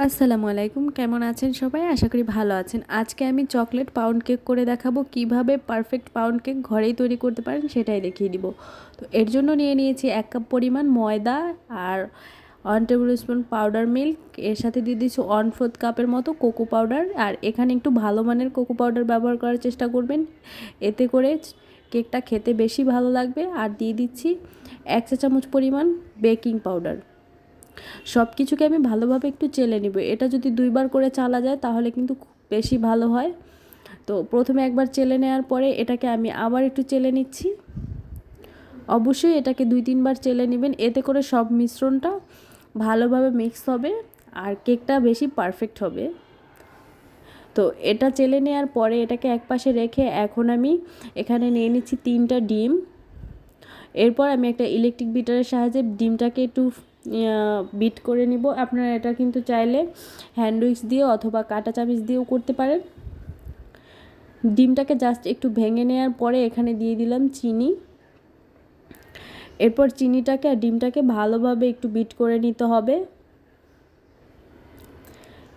আসসালামু আলাইকুম, কেমন আছেন সবাই? আশা করি ভালো আছেন। আজকে আমি চকলেট পাউন্ড কেক করে দেখাবো, কিভাবে পারফেক্ট পাউন্ড কেক ঘরেই তৈরি করতে পারেন সেটাই দেখিয়ে দিব। তো এর জন্য নিয়ে নিয়েছি 1 কাপ পরিমাণ ময়দা আর 1 টেবিল স্পুন পাউডার মিল্ক। এর সাথে দিয়ে দিচ্ছি 1/4 কাপের মতো কোকো পাউডার। আর এখানে একটু ভালো মানের কোকো পাউডার ব্যবহার করার চেষ্টা করবেন, এতে করে কেকটা খেতে বেশি ভালো লাগবে। আর দিয়ে দিচ্ছি 1 চা চামচ পরিমাণ বেকিং পাউডার। সব কিছুকে আমি ভালোভাবে একটু চেলে নিব। এটা যদি 2 বার করে চালা যায় তাহলে কিন্তু খুব বেশি ভালো হয়। তো প্রথমে একবার চেলে নেওয়ার পরে এটাকে আমি আবার একটু চেলে নিচ্ছি। অবশ্যই এটাকে 2-3 বার চেলে নেবেন, এতে করে সব মিশ্রণটা ভালোভাবে মিক্স হবে আর কেকটা বেশি পারফেক্ট হবে। তো এটা চেলে নেওয়ার পরে এটাকে একপাশে রেখে এখন আমি এখানে নিয়ে নিচ্ছি 3টা ডিম। এরপর আমি একটা ইলেকট্রিক বিটারের সাহায্যে ডিমটাকে একটু বিট করে নিব। আপনারা এটা কিন্তু চাইলে হ্যান্ড উইক্স দিয়ে অথবা কাঁটা চামচ দিয়েও করতে পারেন। ডিমটাকে জাস্ট একটু ভেঙে নেওয়ার পরে এখানে দিয়ে দিলাম চিনি। এরপর চিনিটাকে আর ডিমটাকে ভালোভাবে একটু বিট করে নিতে হবে।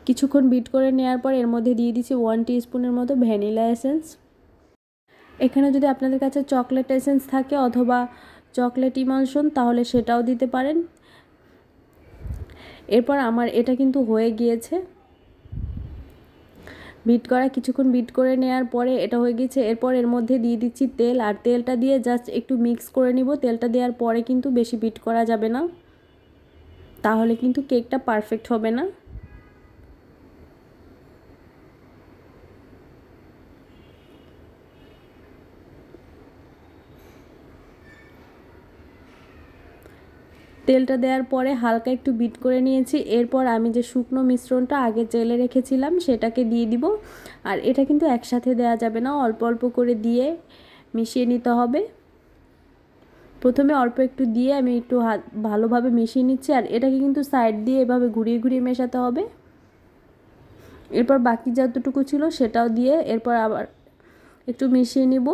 কিছুক্ষণ বিট করে নেওয়ার পর এর মধ্যে দিয়ে দিচ্ছি 1 টিস্পুনের মতো ভ্যানিলা এসেন্স। এখানে যদি আপনাদের কাছে চকলেট এসেন্স থাকে অথবা চকলেট ইমালশন তাহলে সেটাও দিতে পারেন। এরপর আমার এটা কিন্তু হয়ে গিয়েছে বিট করা। কিছুক্ষণ বিট করে নেওয়ার পরে এটা হয়ে গেছে। এরপর এর মধ্যে দিয়ে দিচ্ছি তেল, আর তেলটা দিয়ে জাস্ট একটু মিক্স করে নিব। তেলটা দেওয়ার পরে কিন্তু বেশি বিট করা যাবে না, তাহলে কিন্তু কেকটা পারফেক্ট হবে না। তেলটা দেওয়ার পরে হালকা একটু বিট করে নিয়েছি। এরপর আমি যে শুকনো মিশ্রণটা আগে জেলে রেখেছিলাম সেটাকে দিয়ে দিব। আর এটা কিন্তু একসাথে দেওয়া যাবে না, অল্প অল্প করে দিয়ে মিশিয়ে নিতে হবে। প্রথমে অল্প একটু দিয়ে আমি একটু ভালোভাবে মিশিয়ে নিচ্ছি। আর এটাকে কিন্তু সাইড দিয়ে এভাবে ঘুরিয়ে ঘুরিয়ে মেশাতে হবে। এরপর বাকি যতটুকু ছিল সেটাও দিয়ে এরপর আবার একটু মিশিয়ে নিব।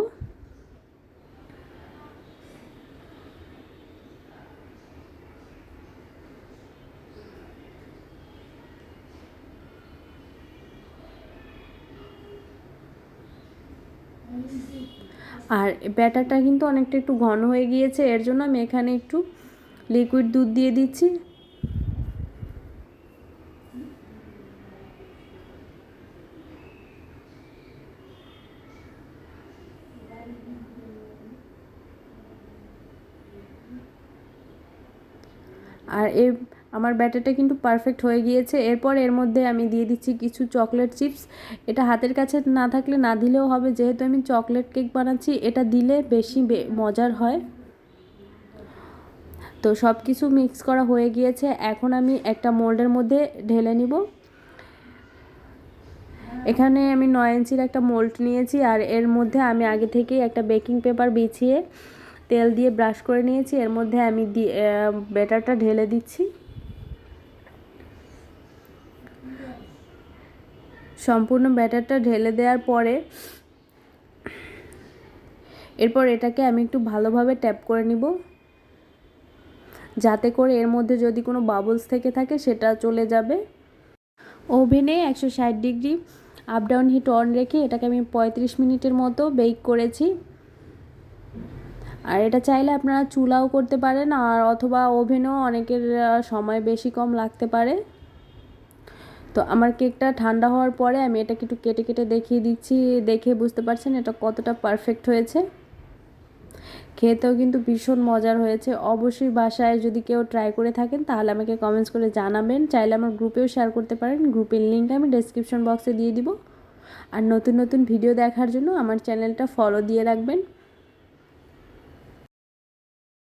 আর ব্যাটারটা কিন্তু অনেকটা একটু ঘন হয়ে গিয়েছে, এর জন্য আমি এখানে একটু লিকুইড দুধ দিয়ে দিচ্ছি। আর আমার ব্যাটারটা কিন্তু পারফেক্ট হয়ে গিয়েছে। এরপর এর মধ্যে আমি দিয়ে দিচ্ছি কিছু চকলেট চিপস। এটা হাতের কাছে না থাকলে না দিলেও হবে, যেহেতু আমি চকলেট কেক বানাচ্ছি এটা দিলে বেশি মজার হয়। তো সব কিছু মিক্স করা হয়ে গিয়েছে, এখন আমি একটা মোল্ডের মধ্যে ঢেলে নিব। এখানে আমি 9 ইঞ্চির একটা মোল্ড নিয়েছি, আর এর মধ্যে আমি আগে থেকেই একটা বেকিং পেপার বিছিয়ে তেল দিয়ে ব্রাশ করে নিয়েছি। এর মধ্যে আমি ব্যাটারটা ঢেলে দিচ্ছি। সম্পূর্ণ ব্যাটারটা ঢেলে দেওয়ার পরে এরপর এটাকে আমি একটু ভালোভাবে ট্যাপ করে নিব, যাতে করে এর মধ্যে যদি কোনো বাবলস থেকে থাকে সেটা চলে যাবে। ওভেনে 160 degree up down hit on রেখে এটাকে আমি 35 মিনিটের মতো বেক করেছি। আর এটা চাইলে আপনারা চুলাও করতে পারেন, আর অথবা ওভেনেও অনেকের সময় বেশি কম লাগতে পারে। তো আমার কেকটা ঠান্ডা হওয়ার পরে আমি এটাকে একটু কেটে কেটে দেখিয়ে দিচ্ছি, দেখে বুঝতে পারছেন এটা কতটা পারফেক্ট হয়েছে। খেতেও কিন্তু ভীষণ মজার হয়েছে। অবশ্যই বাসায় যদি কেউ ট্রাই করে থাকেন তাহলে আমাকে কমেন্টস করে জানাবেন। চাইলে আমার গ্রুপেও শেয়ার করতে পারেন, গ্রুপের লিঙ্ক আমি ডেসক্রিপশন বক্সে দিয়ে দিব। আর নতুন নতুন ভিডিও দেখার জন্য আমার চ্যানেলটা ফলো দিয়ে রাখবেন।